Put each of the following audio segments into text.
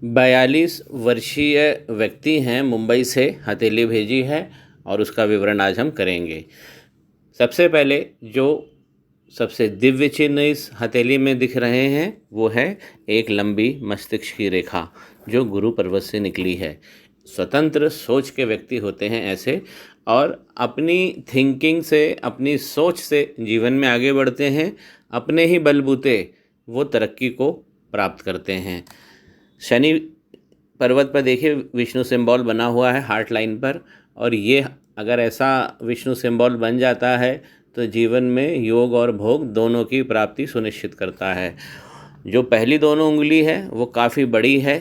42 वर्षीय व्यक्ति हैं, मुंबई से हथेली भेजी है और उसका विवरण आज हम करेंगे। सबसे पहले जो सबसे दिव्य चिन्ह इस हथेली में दिख रहे हैं वो है एक लंबी मस्तिष्क की रेखा जो गुरु पर्वत से निकली है। स्वतंत्र सोच के व्यक्ति होते हैं ऐसे, और अपनी थिंकिंग से, अपनी सोच से जीवन में आगे बढ़ते हैं। अपने ही बलबूते वो तरक्की को प्राप्त करते हैं। शनि पर्वत पर देखिए विष्णु सिंबल बना हुआ है हार्ट लाइन पर, और ये अगर ऐसा विष्णु सिंबल बन जाता है तो जीवन में योग और भोग दोनों की प्राप्ति सुनिश्चित करता है। जो पहली दोनों उंगली है वो काफ़ी बड़ी है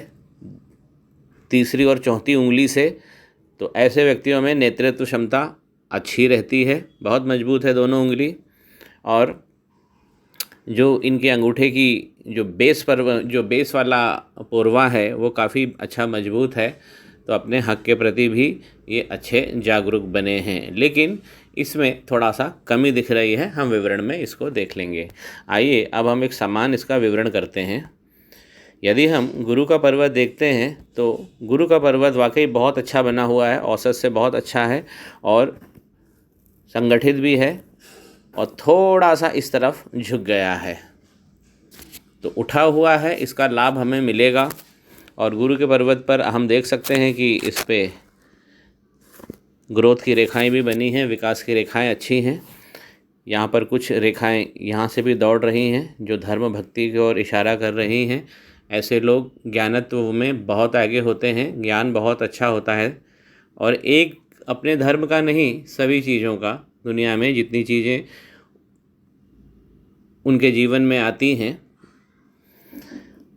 तीसरी और चौथी उंगली से, तो ऐसे व्यक्तियों में नेतृत्व क्षमता अच्छी रहती है, बहुत मजबूत है दोनों उंगली। और जो इनके अंगूठे की जो बेस वाला पोरवा है वो काफ़ी अच्छा मजबूत है, तो अपने हक के प्रति भी ये अच्छे जागरूक बने हैं। लेकिन इसमें थोड़ा सा कमी दिख रही है, हम विवरण में इसको देख लेंगे। आइए अब हम एक समान इसका विवरण करते हैं। यदि हम गुरु का पर्वत देखते हैं तो गुरु का पर्वत वाकई बहुत अच्छा बना हुआ है, औसत से बहुत अच्छा है और संगठित भी है, और थोड़ा सा इस तरफ झुक गया है तो उठा हुआ है, इसका लाभ हमें मिलेगा। और गुरु के पर्वत पर हम देख सकते हैं कि इस पे ग्रोथ की रेखाएं भी बनी हैं, विकास की रेखाएं अच्छी हैं। यहाँ पर कुछ रेखाएं यहाँ से भी दौड़ रही हैं जो धर्म भक्ति की ओर इशारा कर रही हैं। ऐसे लोग ज्ञानत्व में बहुत आगे होते हैं, ज्ञान बहुत अच्छा होता है, और एक अपने धर्म का नहीं सभी चीज़ों का, दुनिया में जितनी चीज़ें उनके जीवन में आती हैं।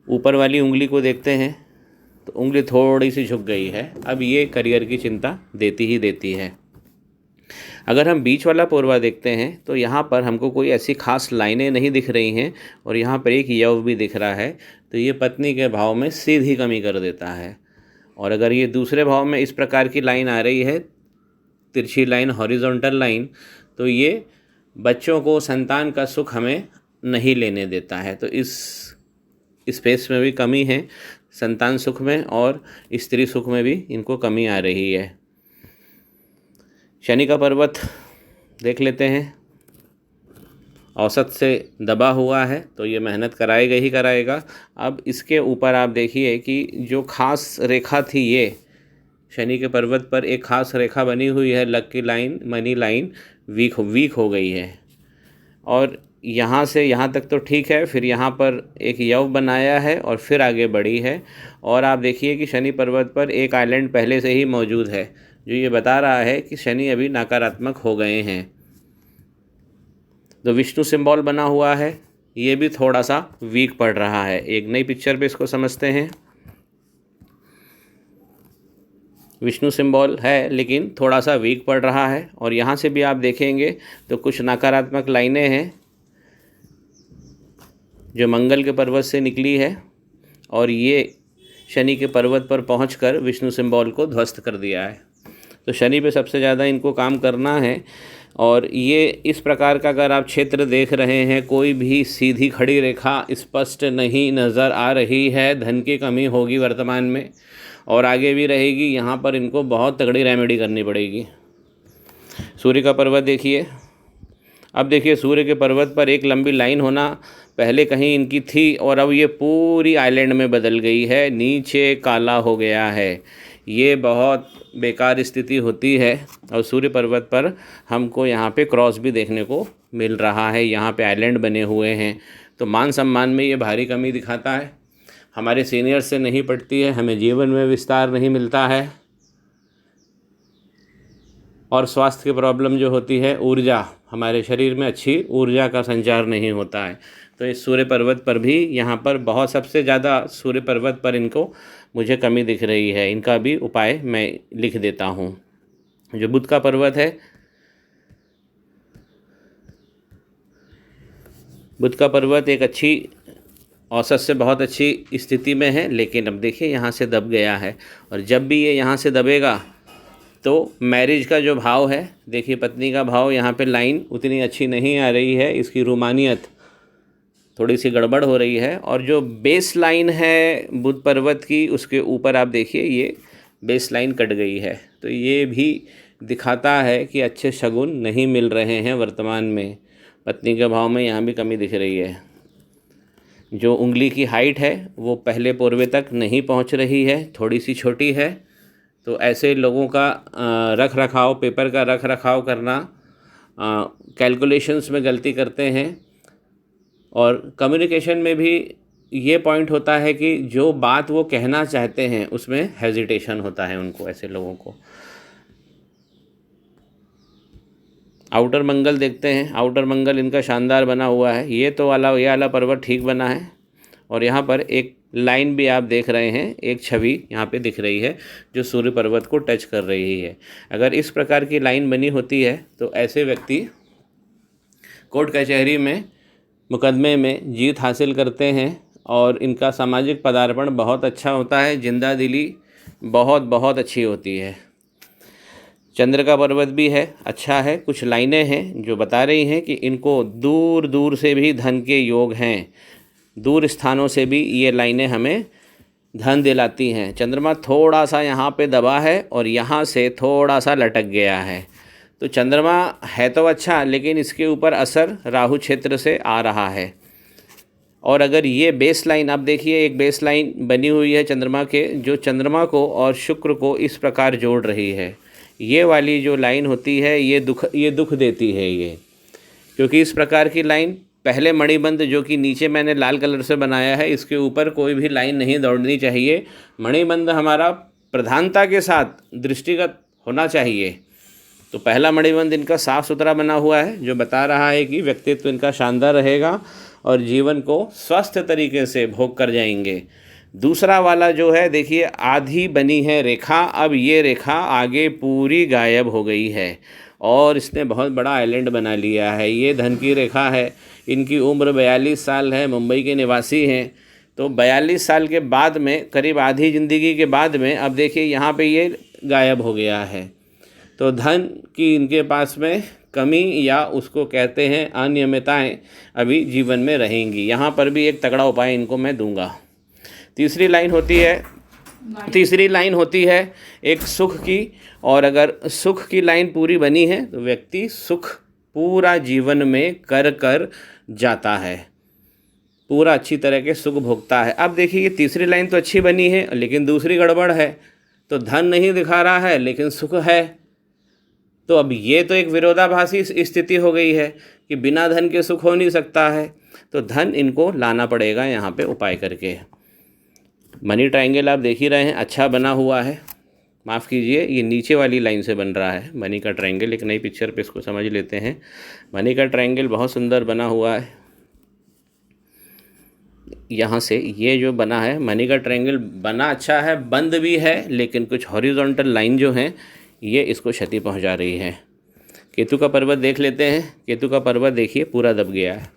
ऊपर वाली उंगली को देखते हैं तो उंगली थोड़ी सी झुक गई है, अब ये करियर की चिंता देती ही देती है। अगर हम बीच वाला पोरवा देखते हैं तो यहाँ पर हमको कोई ऐसी खास लाइनें नहीं दिख रही हैं, और यहाँ पर एक यव भी दिख रहा है, तो ये पत्नी के भाव में सीधी कमी कर देता है। और अगर ये दूसरे भाव में इस प्रकार की लाइन आ रही है, तिरछी लाइन, हॉरिजॉन्टल लाइन, तो ये बच्चों को, संतान का सुख हमें नहीं लेने देता है। तो इस स्पेस में भी कमी है, संतान सुख में और स्त्री सुख में भी इनको कमी आ रही है। शनि का पर्वत देख लेते हैं, औसत से दबा हुआ है तो ये मेहनत कराएगा ही कराएगा। अब इसके ऊपर आप देखिए कि जो खास रेखा थी, ये शनि के पर्वत पर एक खास रेखा बनी हुई है, लक की लाइन, मनी लाइन वीक हो गई है, और यहाँ से यहाँ तक तो ठीक है, फिर यहाँ पर एक यव बनाया है और फिर आगे बढ़ी है। और आप देखिए कि शनि पर्वत पर एक आइलैंड पहले से ही मौजूद है जो ये बता रहा है कि शनि अभी नकारात्मक हो गए हैं। तो विष्णु सिंबल बना हुआ है, ये भी थोड़ा सा वीक पड़ रहा है। एक नई पिक्चर पे इसको समझते हैं। विष्णु सिंबल है लेकिन थोड़ा सा वीक पड़ रहा है, और यहाँ से भी आप देखेंगे तो कुछ नकारात्मक लाइनें हैं जो मंगल के पर्वत से निकली है, और ये शनि के पर्वत पर पहुंचकर विष्णु सिंबल को ध्वस्त कर दिया है। तो शनि पे सबसे ज़्यादा इनको काम करना है। और ये इस प्रकार का अगर आप क्षेत्र देख रहे हैं, कोई भी सीधी खड़ी रेखा स्पष्ट नहीं नज़र आ रही है, धन की कमी होगी वर्तमान में और आगे भी रहेगी। यहाँ पर इनको बहुत तगड़ी रेमेडी करनी पड़ेगी। सूर्य का पर्वत देखिए, अब देखिए सूर्य के पर्वत पर एक लंबी लाइन होना पहले कहीं इनकी थी और अब ये पूरी आइलैंड में बदल गई है, नीचे काला हो गया है। ये बहुत बेकार स्थिति होती है। और सूर्य पर्वत पर हमको यहाँ पे क्रॉस भी देखने को मिल रहा है, यहाँ पे आइलैंड बने हुए हैं, तो मान सम्मान में ये भारी कमी दिखाता है। हमारे सीनियर से नहीं पड़ती है, हमें जीवन में विस्तार नहीं मिलता है, और स्वास्थ्य की प्रॉब्लम जो होती है, ऊर्जा, हमारे शरीर में अच्छी ऊर्जा का संचार नहीं होता है। तो इस सूर्य पर्वत पर भी यहाँ पर बहुत सबसे ज़्यादा सूर्य पर्वत पर इनको मुझे कमी दिख रही है। इनका भी उपाय मैं लिख देता हूँ। जो बुध का पर्वत है, बुध का पर्वत एक अच्छी, औसत से बहुत अच्छी स्थिति में है, लेकिन अब देखिए यहाँ से दब गया है, और जब भी ये यहाँ से दबेगा तो मैरिज का जो भाव है, देखिए पत्नी का भाव, यहाँ पे लाइन उतनी अच्छी नहीं आ रही है, इसकी रूमानियत थोड़ी सी गड़बड़ हो रही है। और जो बेस लाइन है बुध पर्वत की, उसके ऊपर आप देखिए ये बेस लाइन कट गई है। तो ये भी दिखाता है कि अच्छे शगुन नहीं मिल रहे हैं वर्तमान में। पत्नी के भाव में यहाँ भी कमी दिख रही है। जो उंगली की हाइट है वो पहले पूर्वे तक नहीं पहुँच रही है, थोड़ी सी छोटी है। तो ऐसे लोगों का रख रखाव, पेपर का रख रखाव करना, कैलकुलेशंस में गलती करते हैं। और कम्युनिकेशन में भी ये पॉइंट होता है कि जो बात वो कहना चाहते हैं उसमें हेजिटेशन होता है उनको, ऐसे लोगों को। आउटर मंगल देखते हैं। आउटर मंगल इनका शानदार बना हुआ है। ये वाला पर्वत ठीक बना है। और यहाँ पर एक लाइन भी आप देख रहे हैं, एक छवि यहाँ पे दिख रही है जो सूर्य पर्वत को टच कर रही है। अगर इस प्रकार की लाइन बनी होती है तो ऐसे व्यक्ति कोर्ट कचहरी में, मुकदमे में जीत हासिल करते हैं और इनका सामाजिक पदार्पण बहुत अच्छा होता है, जिंदा दिली बहुत बहुत अच्छी होती है। चंद्र का पर्वत भी है, अच्छा है। कुछ लाइनें हैं जो बता रही हैं कि इनको दूर दूर से भी धन के योग हैं, दूर स्थानों से भी ये लाइनें हमें धन दिलाती हैं। चंद्रमा थोड़ा सा यहाँ पे दबा है और यहाँ से थोड़ा सा लटक गया है। तो चंद्रमा है तो अच्छा, लेकिन इसके ऊपर असर राहु क्षेत्र से आ रहा है। और अगर ये बेस लाइन, आप देखिए एक बेस लाइन बनी हुई है चंद्रमा के, जो चंद्रमा को और शुक्र को इस प्रकार जोड़ रही है। ये वाली जो लाइन होती है ये दुख देती है ये, क्योंकि इस प्रकार की लाइन पहले मणिबंध जो कि नीचे मैंने लाल कलर से बनाया है, इसके ऊपर कोई भी लाइन नहीं दौड़नी चाहिए। मणिबंध हमारा प्रधानता के साथ दृष्टिगत होना चाहिए। तो पहला मणिबंध इनका साफ़ सुथरा बना हुआ है जो बता रहा है कि व्यक्तित्व इनका शानदार रहेगा और जीवन को स्वस्थ तरीके से भोग कर जाएंगे। दूसरा वाला जो है देखिए, आधी बनी है रेखा, अब ये रेखा आगे पूरी गायब हो गई है और इसने बहुत बड़ा आइलैंड बना लिया है। ये धन की रेखा है। इनकी उम्र 42 साल है, मुंबई के निवासी हैं। तो 42 साल के बाद में, करीब आधी ज़िंदगी के बाद में, अब देखिए यहाँ पे ये गायब हो गया है। तो धन की इनके पास में कमी या उसको कहते हैं अनियमितताएं अभी जीवन में रहेंगी। यहाँ पर भी एक तगड़ा उपाय इनको मैं दूंगा। तीसरी लाइन होती है एक सुख की, और अगर सुख की लाइन पूरी बनी है तो व्यक्ति सुख पूरा जीवन में कर जाता है, पूरा अच्छी तरह के सुख भोगता है। अब देखिए ये तीसरी लाइन तो अच्छी बनी है, लेकिन दूसरी गड़बड़ है। तो धन नहीं दिखा रहा है लेकिन सुख है। तो अब ये तो एक विरोधाभासी स्थिति हो गई है कि बिना धन के सुख हो नहीं सकता है। तो धन इनको लाना पड़ेगा यहाँ पे उपाय करके। मनी ट्रायंगल आप देख ही रहे हैं, अच्छा बना हुआ है। माफ़ कीजिए, ये नीचे वाली लाइन से बन रहा है मनी का ट्रायंगल। एक नई पिक्चर पे इसको समझ लेते हैं। मनी का ट्रायंगल बहुत सुंदर बना हुआ है। यहाँ से ये जो बना है मनी का ट्रायंगल बना अच्छा है, बंद भी है, लेकिन कुछ हॉरिजॉन्टल लाइन जो हैं ये इसको क्षति पहुँचा रही है। केतु का पर्वत देख लेते हैं। केतु का पर्वत देखिए पूरा दब गया है।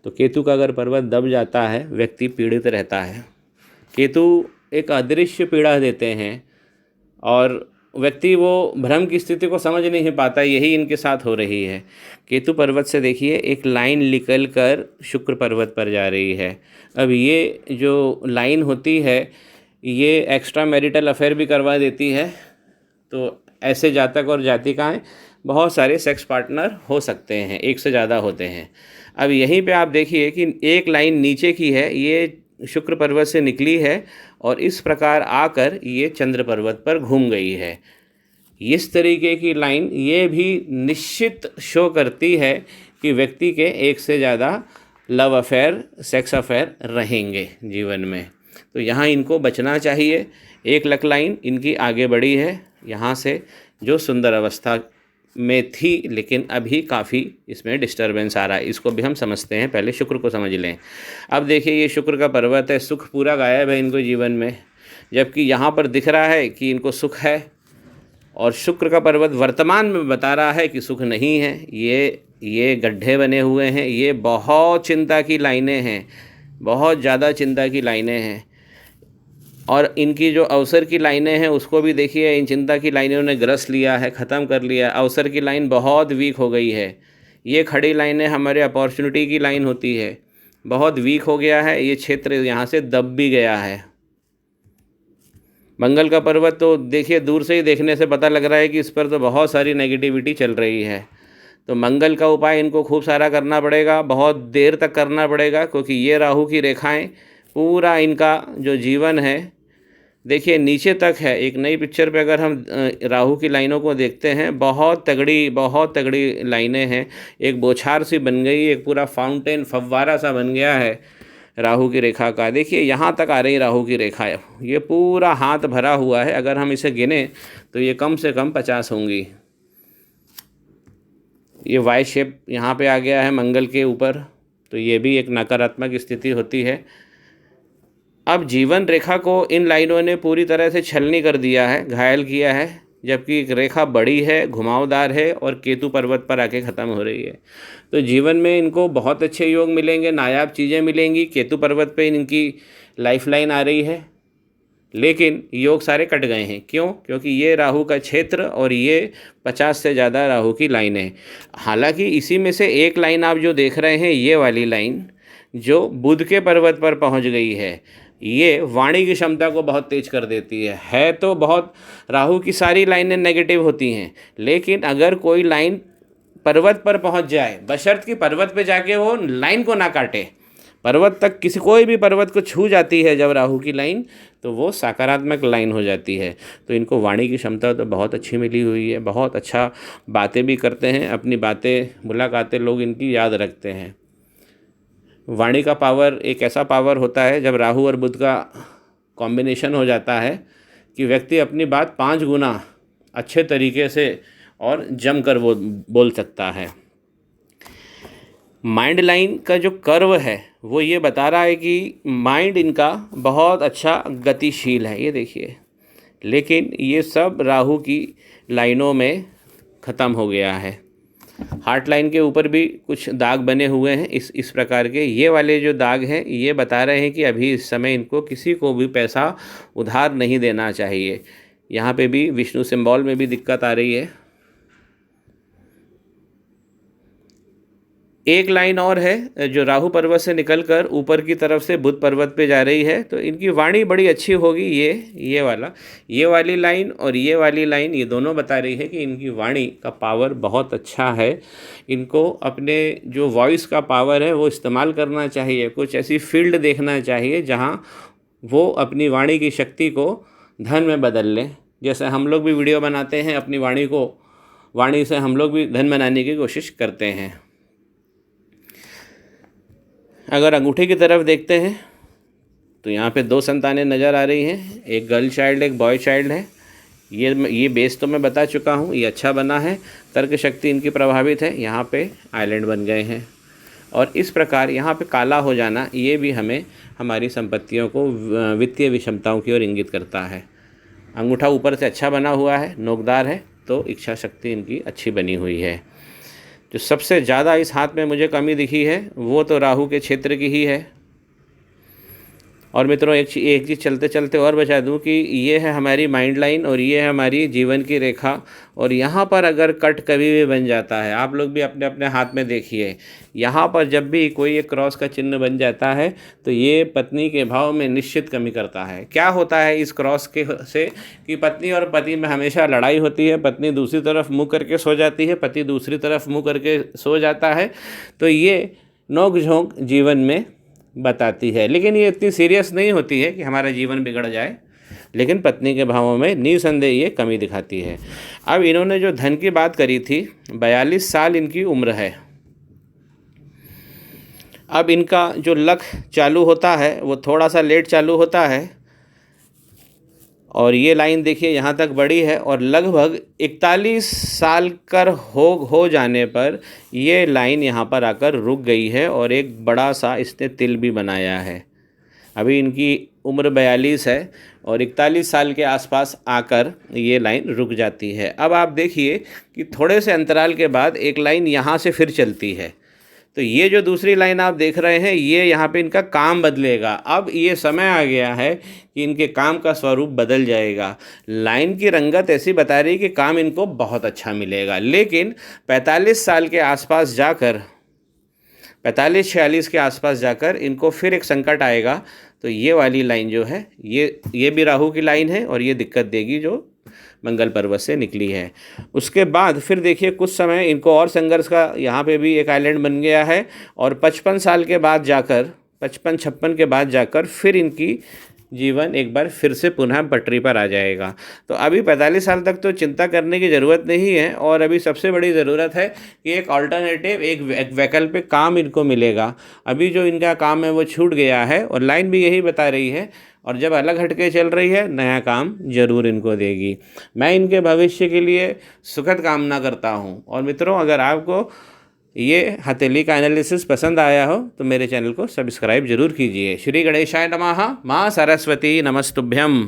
तो केतु का अगर पर्वत दब जाता है व्यक्ति पीड़ित रहता है। केतु एक अदृश्य पीड़ा देते हैं और व्यक्ति वो भ्रम की स्थिति को समझ नहीं पाता। यही इनके साथ हो रही है। केतु पर्वत से देखिए एक लाइन निकल कर शुक्र पर्वत पर जा रही है। अब ये जो लाइन होती है ये एक्स्ट्रा मैरिटल अफेयर भी करवा देती है। तो ऐसे जातक और जातिकाएं बहुत सारे सेक्स पार्टनर हो सकते हैं, एक से ज़्यादा होते हैं। अब यहीं पे आप देखिए कि एक लाइन नीचे की है, ये शुक्र पर्वत से निकली है और इस प्रकार आकर ये चंद्र पर्वत पर घूम गई है। इस तरीके की लाइन ये भी निश्चित शो करती है कि व्यक्ति के एक से ज़्यादा लव अफेयर, सेक्स अफेयर रहेंगे जीवन में। तो यहाँ इनको बचना चाहिए। एक लक लाइन इनकी आगे बढ़ी है यहाँ से, जो सुंदर अवस्था में थी, लेकिन अभी काफ़ी इसमें डिस्टरबेंस आ रहा है। इसको भी हम समझते हैं, पहले शुक्र को समझ लें। अब देखिए ये शुक्र का पर्वत है, सुख पूरा गायब है इनको जीवन में, जबकि यहाँ पर दिख रहा है कि इनको सुख है। और शुक्र का पर्वत वर्तमान में बता रहा है कि सुख नहीं है। ये गड्ढे बने हुए हैं, ये बहुत चिंता की लाइनें हैं, बहुत ज़्यादा चिंता की लाइनें हैं। और इनकी जो अवसर की लाइनें हैं उसको भी देखिए, इन चिंता की लाइनों ने ग्रस लिया है, ख़त्म कर लिया। अवसर की लाइन बहुत वीक हो गई है। ये खड़ी लाइनें हमारे अपॉर्चुनिटी की लाइन होती है। बहुत वीक हो गया है, ये क्षेत्र यहाँ से दब भी गया है। मंगल का पर्वत तो देखिए, दूर से ही देखने से पता लग रहा है कि इस पर तो बहुत सारी नेगेटिविटी चल रही है। तो मंगल का उपाय इनको खूब सारा करना पड़ेगा, बहुत देर तक करना पड़ेगा, क्योंकि ये राहु की रेखाएं पूरा इनका जो जीवन है देखिए नीचे तक है। एक नई पिक्चर पे अगर हम राहु की लाइनों को देखते हैं, बहुत तगड़ी लाइनें हैं। एक बौछार सी बन गई, एक पूरा फाउंटेन फव्वारा सा बन गया है राहु की रेखा का। देखिए यहाँ तक आ रही राहु की रेखा है, ये पूरा हाथ भरा हुआ है। अगर हम इसे गिने तो ये कम से कम 50 होंगी। ये वाई शेप यहाँ पे आ गया है मंगल के ऊपर, तो ये भी एक नकारात्मक स्थिति होती है। अब जीवन रेखा को इन लाइनों ने पूरी तरह से छलनी कर दिया है, घायल किया है, जबकि एक रेखा बड़ी है, घुमावदार है और केतु पर्वत पर आके ख़त्म हो रही है। तो जीवन में इनको बहुत अच्छे योग मिलेंगे, नायाब चीज़ें मिलेंगी। केतु पर्वत पे इनकी लाइफ लाइन आ रही है, लेकिन योग सारे कट गए हैं। क्यों? क्योंकि ये राहु का क्षेत्र और ये 50 से ज़्यादा राहु की लाइनें। हालांकि इसी में से एक लाइन आप जो देख रहे हैं, ये वाली लाइन जो बुध के पर्वत पर पहुंच गई है, ये वाणी की क्षमता को बहुत तेज कर देती है। तो बहुत राहु की सारी लाइनें नेगेटिव होती हैं, लेकिन अगर कोई लाइन पर्वत पर पहुंच जाए, बशर्त कि पर्वत पे जाके वो लाइन को ना काटे, पर्वत तक कोई भी पर्वत को छू जाती है जब राहु की लाइन, तो वो सकारात्मक लाइन हो जाती है। तो इनको वाणी की क्षमता तो बहुत अच्छी मिली हुई है, बहुत अच्छा बातें भी करते हैं, अपनी बातें मुलाकातें लोग इनकी याद रखते हैं। वाणी का पावर एक ऐसा पावर होता है जब राहु और बुध का कॉम्बिनेशन हो जाता है कि व्यक्ति अपनी बात 5 गुना अच्छे तरीके से और जमकर वो बोल सकता है। माइंड लाइन का जो कर्व है वो ये बता रहा है कि माइंड इनका बहुत अच्छा गतिशील है, ये देखिए। लेकिन ये सब राहु की लाइनों में ख़त्म हो गया है। हार्ट लाइन के ऊपर भी कुछ दाग बने हुए हैं इस प्रकार के। ये वाले जो दाग हैं ये बता रहे हैं कि अभी इस समय इनको किसी को भी पैसा उधार नहीं देना चाहिए। यहाँ पे भी विष्णु सिंबल में भी दिक्कत आ रही है। एक लाइन और है जो राहु पर्वत से निकलकर ऊपर की तरफ से बुध पर्वत पे जा रही है, तो इनकी वाणी बड़ी अच्छी होगी। ये वाली लाइन और ये वाली लाइन, ये दोनों बता रही है कि इनकी वाणी का पावर बहुत अच्छा है। इनको अपने जो वॉइस का पावर है वो इस्तेमाल करना चाहिए। कुछ ऐसी फील्ड देखना चाहिए जहाँ वो अपनी वाणी की शक्ति को धन में बदल लें। जैसे हम लोग भी वीडियो बनाते हैं, अपनी वाणी से हम लोग भी धन बनाने की कोशिश करते हैं। अगर अंगूठे की तरफ देखते हैं तो यहाँ पे 2 संतानें नज़र आ रही हैं, एक गर्ल चाइल्ड एक बॉय चाइल्ड है। ये बेस तो मैं बता चुका हूँ, ये अच्छा बना है, तर्क शक्ति इनकी प्रभावित है। यहाँ पे आइलैंड बन गए हैं और इस प्रकार यहाँ पे काला हो जाना ये भी हमें हमारी संपत्तियों को वित्तीय विषमताओं की ओर इंगित करता है। अंगूठा ऊपर से अच्छा बना हुआ है, नोकदार है, तो इच्छा शक्ति इनकी अच्छी बनी हुई है। जो सबसे ज़्यादा इस हाथ में मुझे कमी दिखी है वो तो राहु के क्षेत्र की ही है। और मित्रों एक चीज़ चलते चलते और बता दूं कि ये है हमारी माइंड लाइन और ये है हमारी जीवन की रेखा। और यहाँ पर अगर कट कभी भी बन जाता है, आप लोग भी अपने अपने हाथ में देखिए, यहाँ पर जब भी कोई एक क्रॉस का चिन्ह बन जाता है तो ये पत्नी के भाव में निश्चित कमी करता है। क्या होता है इस क्रॉस के से कि पत्नी और पति में हमेशा लड़ाई होती है, पत्नी दूसरी तरफ मुँह करके सो जाती है, पति दूसरी तरफ मुँह करके सो जाता है। तो ये नोक झोंक जीवन में बताती है, लेकिन ये इतनी सीरियस नहीं होती है कि हमारा जीवन बिगड़ जाए। लेकिन पत्नी के भावों में निसंदेह ये कमी दिखाती है। अब इन्होंने जो धन की बात करी थी, 42 साल इनकी उम्र है। अब इनका जो लक चालू होता है वो थोड़ा सा लेट चालू होता है और ये लाइन देखिए यहाँ तक बड़ी है और लगभग 41 साल कर हो जाने पर ये लाइन यहाँ पर आकर रुक गई है और एक बड़ा सा इसने तिल भी बनाया है। अभी इनकी उम्र 42 है और 41 साल के आसपास आकर ये लाइन रुक जाती है। अब आप देखिए कि थोड़े से अंतराल के बाद एक लाइन यहाँ से फिर चलती है। तो ये जो दूसरी लाइन आप देख रहे हैं, ये यहाँ पे इनका काम बदलेगा। अब ये समय आ गया है कि इनके काम का स्वरूप बदल जाएगा। लाइन की रंगत ऐसी बता रही है कि काम इनको बहुत अच्छा मिलेगा, लेकिन 45 साल के आसपास जाकर 45-46 के आसपास जाकर इनको फिर एक संकट आएगा। तो ये वाली लाइन जो है ये भी राहु की लाइन है और ये दिक्कत देगी जो मंगल पर्वत से निकली है। उसके बाद फिर देखिए कुछ समय इनको और संघर्ष का, यहाँ पे भी एक आइलैंड बन गया है और 55 साल के बाद जाकर 55-56 के बाद जाकर फिर इनकी जीवन एक बार फिर से पुनः पटरी पर आ जाएगा। तो अभी 45 साल तक तो चिंता करने की ज़रूरत नहीं है और अभी सबसे बड़ी ज़रूरत है कि एक ऑल्टरनेटिव, एक वैकल्पिक काम इनको मिलेगा। अभी जो इनका काम है वो छूट गया है और लाइन भी यही बता रही है, और जब अलग हटके चल रही है नया काम जरूर इनको देगी। मैं इनके भविष्य के लिए सुखद कामना करता हूँ। और मित्रों, अगर आपको ये हथेली का एनालिसिस पसंद आया हो तो मेरे चैनल को सब्सक्राइब जरूर कीजिए। श्री गणेशाय नमः। माँ सरस्वती नमस्तुभ्यम।